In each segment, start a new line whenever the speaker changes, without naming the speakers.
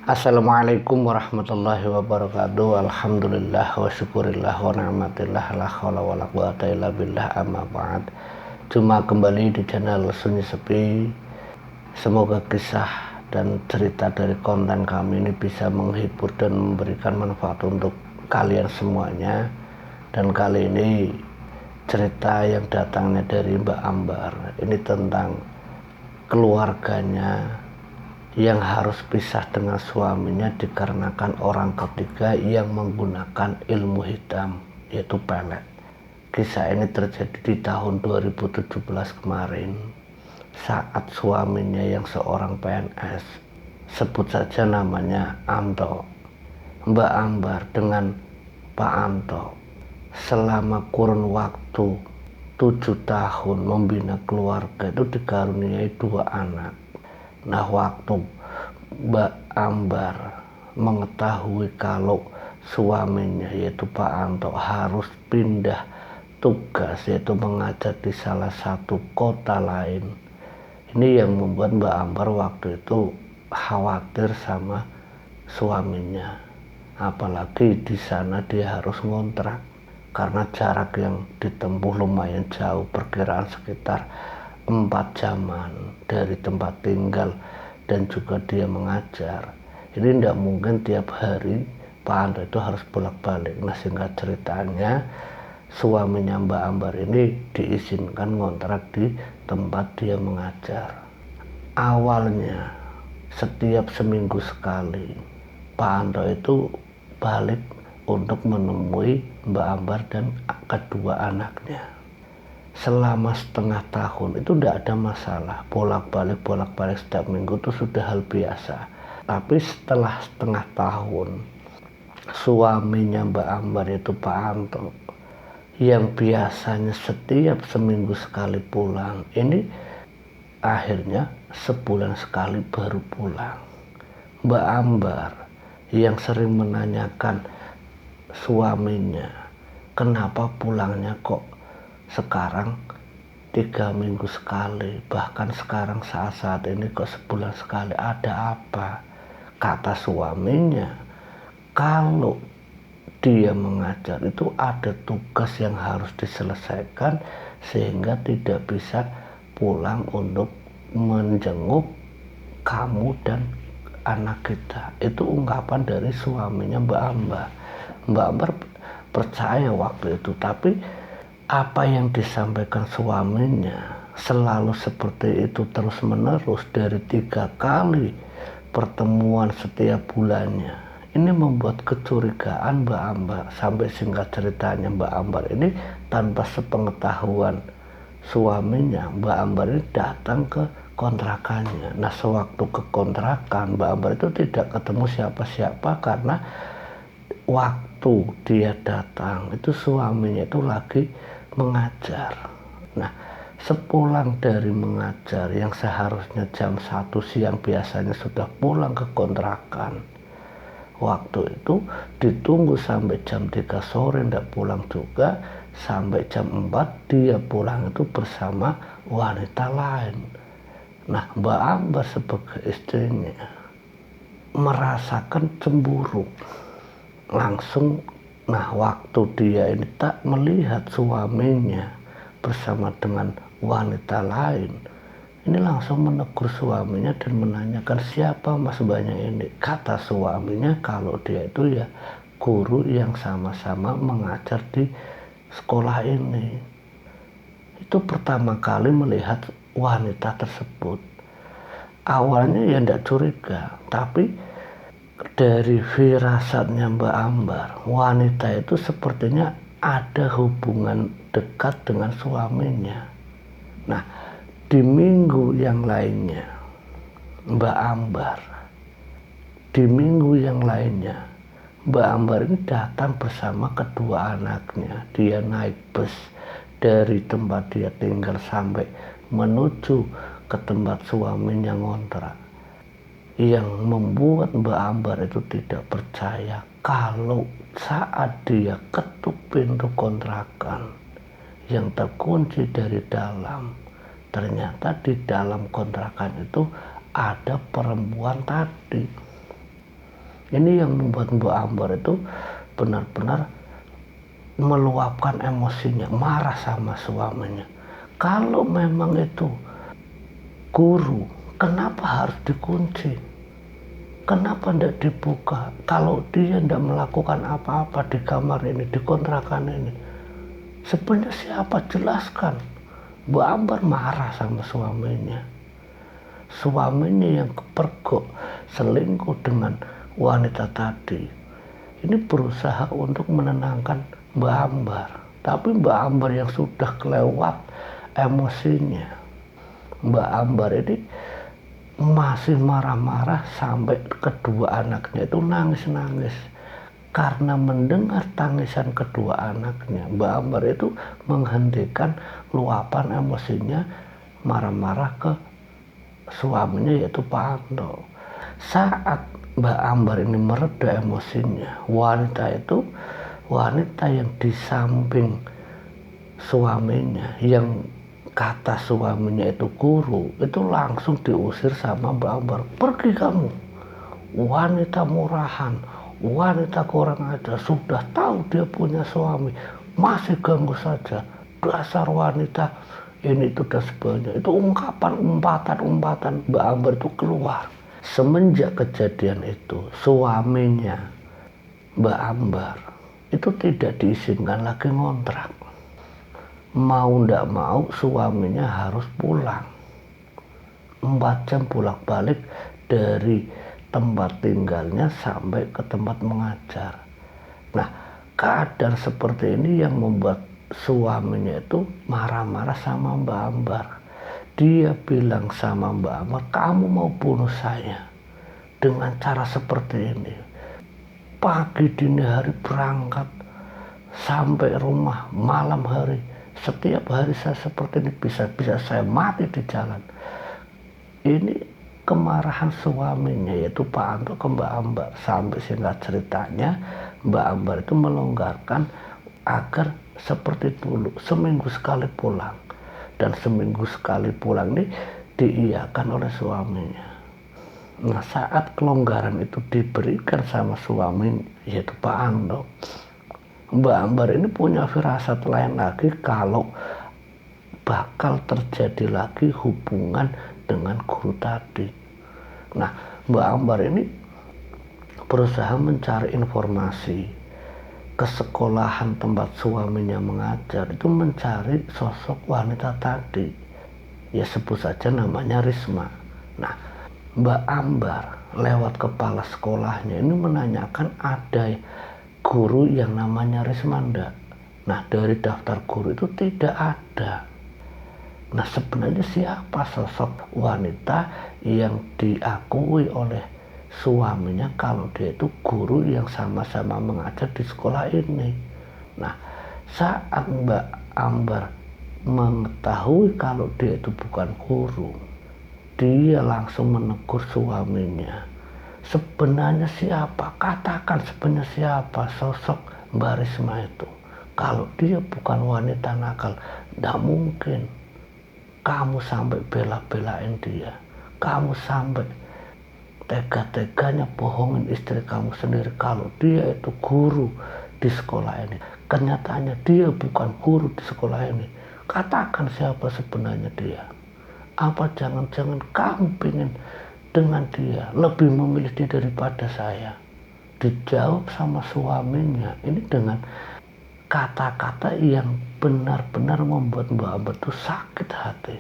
Assalamualaikum warahmatullahi wabarakatuh. Alhamdulillah wa syukurillah wa ni'matillah la haula wa la quwata illa billah, amma ba'd. Cuma kembali di channel Sunyi Sepi. Semoga kisah dan cerita dari konten kami ini bisa menghibur dan memberikan manfaat untuk kalian semuanya. Dan kali ini cerita yang datangnya dari Mbak Ambar. Ini tentang keluarganya yang harus pisah dengan suaminya dikarenakan orang ketiga yang menggunakan ilmu hitam, yaitu pelet. Kisah ini terjadi di tahun 2017 kemarin, saat suaminya yang seorang PNS, sebut saja namanya Anto, Mbak Ambar dengan Pak Anto, selama kurun waktu 7 tahun membina keluarga itu dikaruniai 2 anak. Nah, waktu Mbak Ambar mengetahui kalau suaminya yaitu Pak Anto harus pindah tugas, yaitu mengajar di salah satu kota lain, ini yang membuat Mbak Ambar waktu itu khawatir sama suaminya. Apalagi di sana dia harus ngontrak karena jarak yang ditempuh lumayan jauh, perkiraan sekitar 4 jaman dari tempat tinggal dan juga dia mengajar. Ini tidak mungkin tiap hari Pak Anto itu harus bolak-balik. Nah, singkat ceritanya suaminya Mbak Ambar ini diizinkan ngontrak di tempat dia mengajar. Awalnya setiap seminggu sekali Pak Anto itu balik untuk menemui Mbak Ambar dan kedua anaknya. Selama setengah tahun itu tidak ada masalah, bolak-balik setiap minggu itu sudah hal biasa. Tapi setelah setengah tahun, suaminya Mbak Ambar itu Pak Anto, yang biasanya setiap seminggu sekali pulang, ini akhirnya sebulan sekali baru pulang. Mbak Ambar yang sering menanyakan suaminya, kenapa pulangnya kok sekarang 3 minggu sekali, bahkan sekarang saat ini kok sebulan sekali, ada apa? Kata suaminya, kalau dia mengajar itu ada tugas yang harus diselesaikan sehingga tidak bisa pulang untuk menjenguk kamu dan anak kita. Itu ungkapan dari suaminya Mbak Ambar. Mbak Ambar percaya waktu itu, tapi apa yang disampaikan suaminya selalu seperti itu terus menerus dari 3 kali pertemuan setiap bulannya. Ini membuat kecurigaan Mbak Ambar, sampai singkat ceritanya Mbak Ambar ini tanpa sepengetahuan suaminya, Mbak Ambar ini datang ke kontrakannya. Nah, sewaktu ke kontrakan Mbak Ambar itu tidak ketemu siapa-siapa karena waktu dia datang itu suaminya itu lagi mengajar. Nah, sepulang dari mengajar yang seharusnya jam 1 siang biasanya sudah pulang ke kontrakan, waktu itu ditunggu sampai jam 3 sore tidak pulang juga, sampai jam 4 dia pulang itu bersama wanita lain. Nah, Mbak Ambar sebagai istrinya merasakan cemburu langsung. Nah, waktu dia ini tak melihat suaminya bersama dengan wanita lain, ini langsung menegur suaminya dan menanyakan siapa mas banyak ini. Kata suaminya kalau dia itu ya guru yang sama-sama mengajar di sekolah ini. Itu pertama kali melihat wanita tersebut. Awalnya ya tidak curiga, tapi dari firasatnya Mbak Ambar, wanita itu sepertinya ada hubungan dekat dengan suaminya. Nah, di minggu yang lainnya Mbak Ambar ini datang bersama kedua anaknya. Dia naik bus dari tempat dia tinggal sampai menuju ke tempat suaminya ngontrak, yang membuat Mbak Ambar itu tidak percaya kalau saat dia ketuk pintu kontrakan yang terkunci dari dalam, ternyata di dalam kontrakan itu ada perempuan tadi. Ini yang membuat Mbak Ambar itu benar-benar meluapkan emosinya, marah sama suaminya. Kalau memang itu guru, kenapa harus dikunci? Kenapa tidak dibuka? Kalau dia tidak melakukan apa-apa di kamar ini, di kontrakan ini, sebenarnya siapa? Jelaskan. Mbak Ambar marah sama suaminya. Suaminya yang kepergok, selingkuh dengan wanita tadi. Ini berusaha untuk menenangkan Mbak Ambar. Tapi Mbak Ambar yang sudah kelewat emosinya. Mbak Ambar ini masih marah-marah sampai kedua anaknya itu nangis-nangis. Karena mendengar tangisan kedua anaknya, Mbak Ambar itu menghentikan luapan emosinya, marah-marah ke suaminya yaitu Pak Anto. Saat Mbak Ambar ini mereda emosinya, wanita yang di samping suaminya, yang kata suaminya itu guru, itu langsung diusir sama Mbak Ambar. Pergi kamu, wanita murahan, wanita kurang ajar, sudah tahu dia punya suami, masih ganggu saja, dasar wanita ini itu dan sebagainya. Itu umpatan Mbak Ambar itu keluar. Semenjak kejadian itu, suaminya Mbak Ambar itu tidak diizinkan lagi ngontrak. Mau ndak mau suaminya harus pulang. 4 jam bolak-balik dari tempat tinggalnya sampai ke tempat mengajar. Nah, keadaan seperti ini yang membuat suaminya itu marah-marah sama Mbak Ambar. Dia bilang sama Mbak Ambar, kamu mau bunuh saya dengan cara seperti ini. Pagi dini hari berangkat sampai rumah malam hari. Setiap hari saya seperti ini, bisa-bisa saya mati di jalan. Ini kemarahan suaminya yaitu Pak Anto ke Mbak Ambar. Sampai singkat ceritanya Mbak Ambar itu melonggarkan agar seperti dulu seminggu sekali pulang. Dan seminggu sekali pulang ini diiyakan oleh suaminya. Nah, saat kelonggaran itu diberikan sama suami yaitu Pak Anto, Mbak Ambar ini punya firasat lain lagi kalau bakal terjadi lagi hubungan dengan guru tadi. Nah, Mbak Ambar ini berusaha mencari informasi ke sekolahan tempat suaminya mengajar, itu mencari sosok wanita tadi. Ya sebut saja namanya Risma. Nah, Mbak Ambar lewat kepala sekolahnya ini menanyakan ada guru yang namanya Risma enggak. Nah, dari daftar guru itu tidak ada. Nah, sebenarnya siapa sosok wanita yang diakui oleh suaminya kalau dia itu guru yang sama-sama mengajar di sekolah ini? Nah, saat Mbak Ambar mengetahui kalau dia itu bukan guru, dia langsung menegur suaminya. Sebenarnya siapa? Katakan sebenarnya siapa sosok Mbak Risma itu. Kalau dia bukan wanita nakal, tidak mungkin kamu sampai bela-belain dia. Kamu sampai tega-teganya bohongin istri kamu sendiri kalau dia itu guru di sekolah ini. Kenyataannya dia bukan guru di sekolah ini. Katakan siapa sebenarnya dia. Apa jangan-jangan kamu pengen dengan dia, lebih memilih dia daripada saya? Dijawab sama suaminya ini dengan kata-kata yang benar-benar membuat Mbak Ambar itu sakit hati.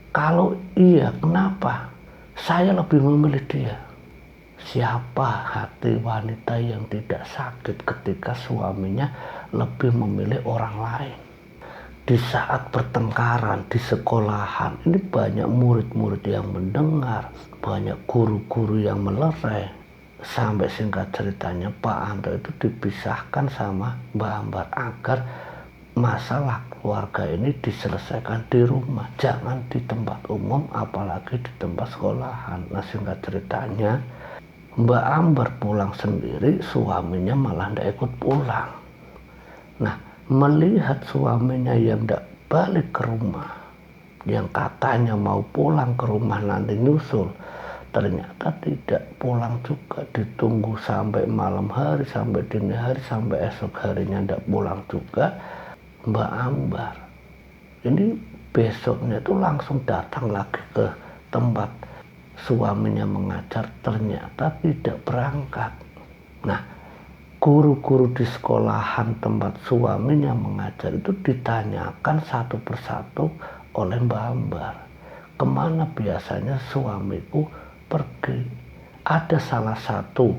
Kalau iya, kenapa saya lebih memilih dia? Siapa hati wanita yang tidak sakit ketika suaminya lebih memilih orang lain? Di saat pertengkaran di sekolahan ini banyak murid-murid yang mendengar, banyak guru-guru yang melerai. Sampai singkat ceritanya Pak Anto itu dipisahkan sama Mbak Ambar agar masalah keluarga ini diselesaikan di rumah, jangan di tempat umum apalagi di tempat sekolahan. Nah, singkat ceritanya Mbak Ambar pulang sendiri, suaminya malah tidak ikut pulang. Nah, melihat suaminya yang tidak balik ke rumah, yang katanya mau pulang ke rumah nanti nyusul, ternyata tidak pulang juga, ditunggu sampai malam hari, sampai dini hari, sampai esok harinya tidak pulang juga. Mbak Ambar ini besoknya itu langsung datang lagi ke tempat suaminya mengajar, ternyata tidak berangkat. Nah, guru-guru di sekolahan tempat suaminya mengajar itu ditanyakan satu persatu oleh Mbak Ambar, kemana biasanya suamiku pergi. Ada salah satu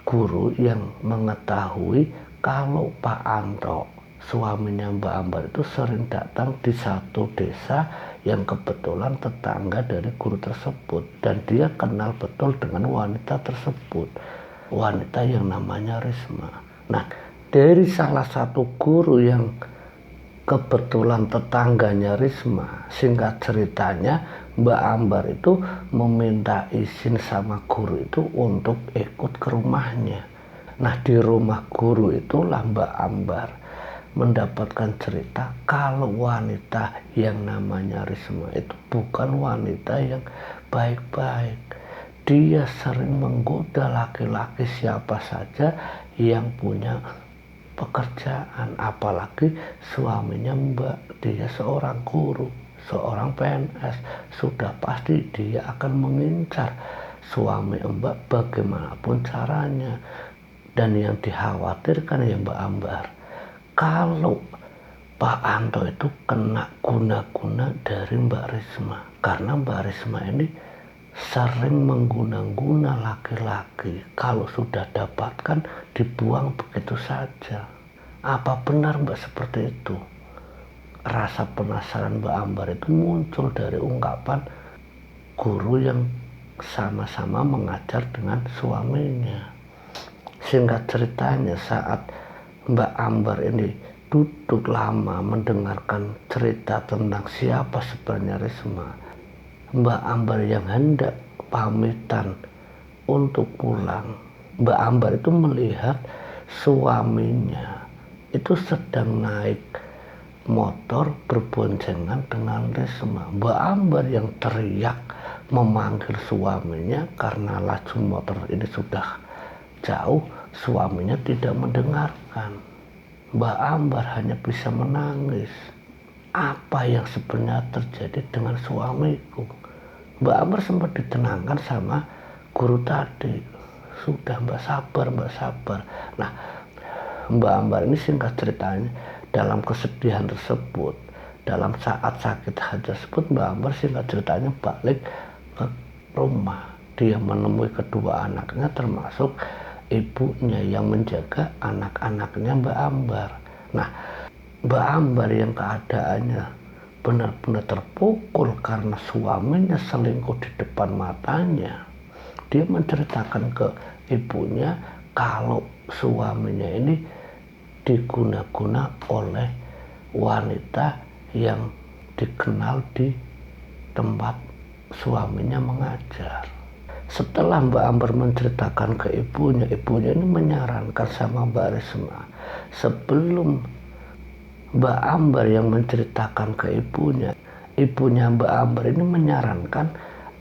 guru yang mengetahui kalau Pak Anto, suaminya Mbak Ambar, itu sering datang di satu desa yang kebetulan tetangga dari guru tersebut, dan dia kenal betul dengan wanita tersebut, wanita yang namanya Risma. Nah, dari salah satu guru yang kebetulan tetangganya Risma, singkat ceritanya Mbak Ambar itu meminta izin sama guru itu untuk ikut ke rumahnya. Nah, di rumah guru itulah Mbak Ambar mendapatkan cerita kalau wanita yang namanya Risma itu bukan wanita yang baik-baik. Dia sering menggoda laki-laki siapa saja yang punya pekerjaan, apalagi suaminya Mbak. Dia seorang guru, seorang PNS, sudah pasti dia akan mengincar suami Mbak bagaimanapun caranya. Dan yang dikhawatirkan ya Mbak Ambar, kalau Pak Anto itu kena guna-guna dari Mbak Risma, karena Mbak Risma ini sering mengguna-guna laki-laki, kalau sudah dapatkan dibuang begitu saja. Apa benar Mbak seperti itu? Rasa penasaran Mbak Ambar itu muncul dari ungkapan guru yang sama-sama mengajar dengan suaminya. Singkat ceritanya, saat Mbak Ambar ini duduk lama mendengarkan cerita tentang siapa sebenarnya Risma, Mbak Ambar yang hendak pamitan untuk pulang, Mbak Ambar itu melihat suaminya itu sedang naik motor berboncengan dengan Risma. Mbak Ambar yang teriak memanggil suaminya karena laju motor ini sudah jauh, suaminya tidak mendengarkan. Mbak Ambar hanya bisa menangis. Apa yang sebenarnya terjadi dengan suamiku? Mbak Ambar sempat ditenangkan sama guru tadi. Sudah Mbak, sabar Mbak, sabar. Nah, Mbak Ambar ini singkat ceritanya, dalam kesedihan tersebut, dalam saat sakit hati tersebut, Mbak Ambar singkat ceritanya balik ke rumah. Dia menemui kedua anaknya termasuk ibunya yang menjaga anak-anaknya Mbak Ambar. Nah, Mbak Ambar yang keadaannya benar-benar terpukul karena suaminya selingkuh di depan matanya, dia menceritakan ke ibunya kalau suaminya ini diguna-guna oleh wanita yang dikenal di tempat suaminya mengajar. Setelah Mbak Ambar menceritakan ke ibunya ini menyarankan sama Mbak Risma, sebelum Mbak Ambar yang menceritakan ke ibunya Mbak Ambar ini menyarankan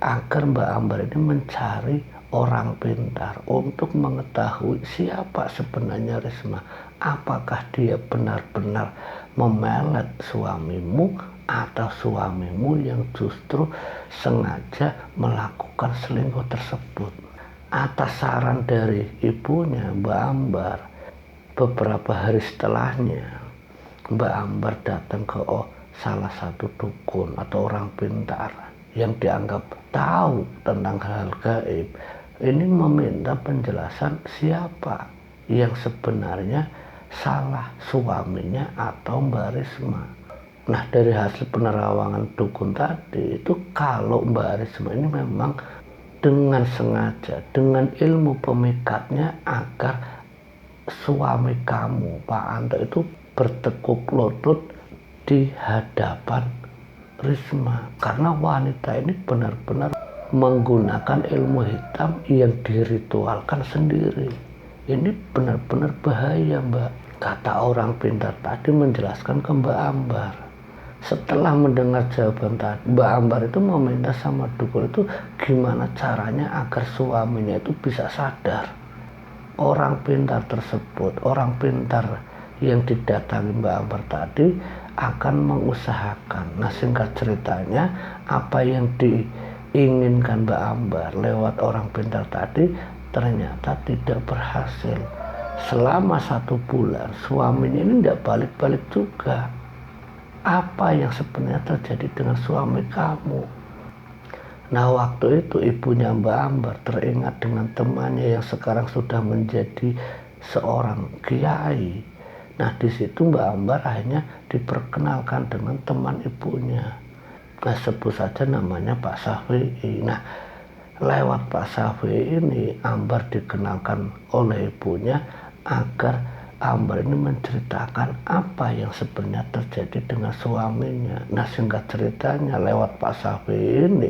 agar Mbak Ambar ini mencari orang pintar untuk mengetahui siapa sebenarnya Risma. Apakah dia benar-benar memelet suamimu atau suamimu yang justru sengaja melakukan selingkuh tersebut. Atas saran dari ibunya Mbak Ambar, beberapa hari setelahnya Mbak Ambar datang ke salah satu dukun atau orang pintar yang dianggap tahu tentang hal gaib. Ini meminta penjelasan siapa yang sebenarnya salah, suaminya atau Mbak Risma. Nah, dari hasil penerawangan dukun tadi itu, kalau Mbak Risma ini memang dengan sengaja, dengan ilmu pemikatnya agar suami kamu Pak Anto itu bertekuk lutut di hadapan Risma, karena wanita ini benar-benar menggunakan ilmu hitam yang diritualkan sendiri. Ini benar-benar bahaya Mbak, kata orang pintar tadi menjelaskan ke Mbak Ambar. Setelah mendengar jawaban tadi, Mbak Ambar itu meminta sama dukun itu gimana caranya agar suaminya itu bisa sadar. Orang pintar tersebut, orang pintar yang didatangi Mbak Ambar tadi akan mengusahakan. Nah, singkat ceritanya, apa yang diinginkan Mbak Ambar lewat orang pintar tadi ternyata tidak berhasil. Selama 1 bulan suaminya ini tidak balik-balik juga. Apa yang sebenarnya terjadi dengan suami kamu? Nah, waktu itu ibunya Mbak Ambar teringat dengan temannya yang sekarang sudah menjadi seorang kiai. Nah, di situ Mbak Ambar akhirnya diperkenalkan dengan teman ibunya. Nah, sebut saja namanya Pak Syafi'i. Nah, lewat Pak Syafi'i ini Ambar dikenalkan oleh ibunya agar Ambar ini menceritakan apa yang sebenarnya terjadi dengan suaminya. Nah, singkat ceritanya lewat Pak Syafi'i ini,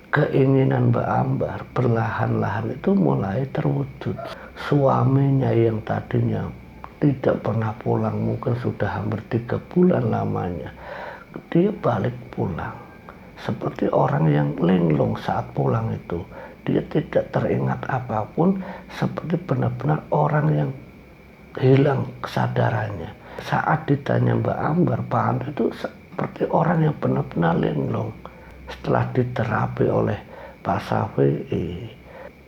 keinginan Mbak Ambar perlahan-lahan itu mulai terwujud. Suaminya yang tadinya tidak pernah pulang, mungkin sudah hampir 3 bulan lamanya, dia balik pulang. Seperti orang yang linglung saat pulang itu. Dia tidak teringat apapun, seperti benar-benar orang yang hilang kesadarannya. Saat ditanya Mbak Ambar, Pak Anto itu seperti orang yang benar-benar linglung. Setelah diterapi oleh Pak Syafi'i,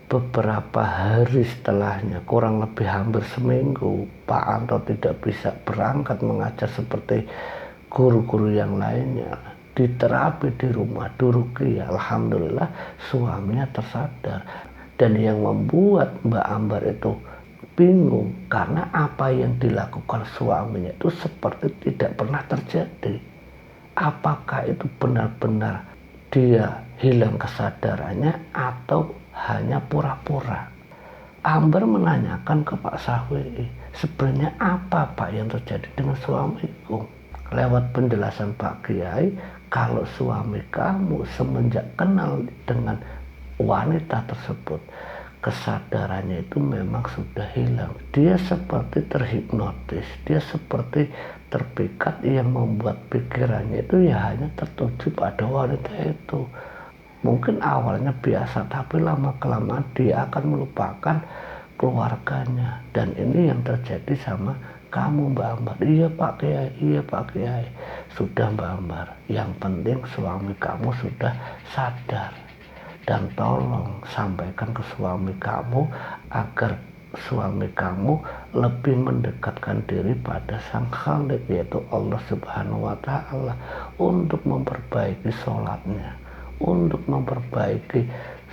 beberapa hari setelahnya, kurang lebih hampir seminggu, Pak Anto tidak bisa berangkat mengajar seperti guru-guru yang lainnya. Diterapi di rumah Duruki, alhamdulillah suaminya tersadar. Dan yang membuat Mbak Ambar itu bingung karena apa yang dilakukan suaminya itu seperti tidak pernah terjadi. Apakah itu benar-benar dia hilang kesadarannya atau hanya pura-pura? Ambar menanyakan ke Pak Syafi'i, sebenarnya apa Pak yang terjadi dengan suamiku? Lewat penjelasan Pak Kiai, kalau suami kamu semenjak kenal dengan wanita tersebut, kesadarannya itu memang sudah hilang. Dia seperti terhipnotis, dia seperti terpikat, yang membuat pikirannya itu ya hanya tertuju pada wanita itu. Mungkin awalnya biasa, tapi lama-kelamaan dia akan melupakan keluarganya. Dan ini yang terjadi sama kamu Mbak Ambar. Iya Pak Kiai, iya Pak Kiai. Sudah Mbak Ambar, yang penting suami kamu sudah sadar. Dan tolong sampaikan ke suami kamu agar suami kamu lebih mendekatkan diri pada Sang Khalik, yaitu Allah Subhanahu wa Ta'ala, untuk memperbaiki sholatnya, untuk memperbaiki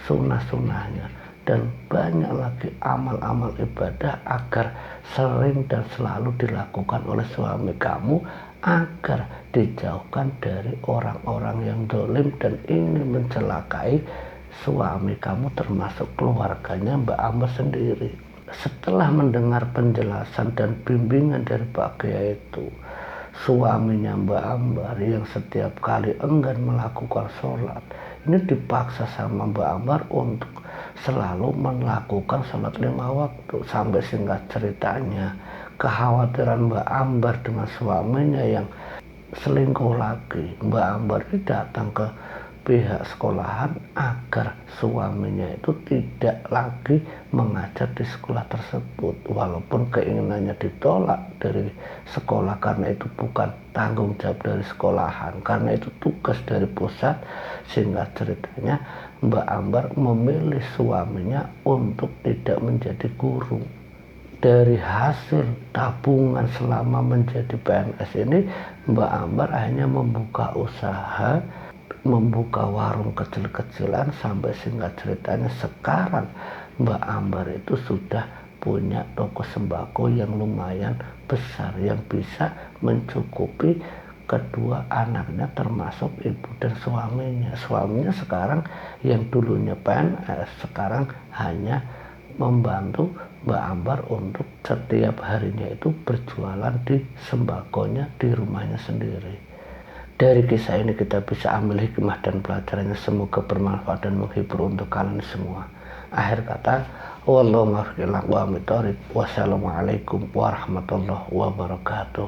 sunnah-sunnahnya, dan banyak lagi amal-amal ibadah agar sering dan selalu dilakukan oleh suami kamu, agar dijauhkan dari orang-orang yang zalim dan ingin mencelakai suami kamu, termasuk keluarganya Mbak Ambar sendiri. Setelah mendengar penjelasan dan bimbingan dari Pak Kiai itu, suaminya Mbak Ambar yang setiap kali enggan melakukan sholat, ini dipaksa sama Mbak Ambar untuk selalu melakukan sholat 5 waktu. Sampai singkat ceritanya, kekhawatiran Mbak Ambar dengan suaminya yang selingkuh lagi, Mbak Ambar ini datang ke pihak sekolahan agar suaminya itu tidak lagi mengajar di sekolah tersebut. Walaupun keinginannya ditolak dari sekolah karena itu bukan tanggung jawab dari sekolahan, karena itu tugas dari pusat. Singkat ceritanya, Mbak Ambar memilih suaminya untuk tidak menjadi guru. Dari hasil tabungan selama menjadi PNS ini, Mbak Ambar akhirnya membuka usaha, membuka warung kecil-kecilan, sampai singkat ceritanya sekarang Mbak Ambar itu sudah punya toko sembako yang lumayan besar, yang bisa mencukupi kedua anaknya, termasuk ibu dan suaminya. Suaminya sekarang yang dulunya PNS, sekarang hanya membantu Mbak Ambar untuk setiap harinya itu berjualan di sembakonya di rumahnya sendiri. Dari kisah ini kita bisa ambil hikmah dan pelajarannya, semoga bermanfaat dan menghibur untuk kalian semua. Akhir kata, wallahu muwaffiq ila aqwamit thoriq. Wassalamualaikum warahmatullahi wabarakatuh.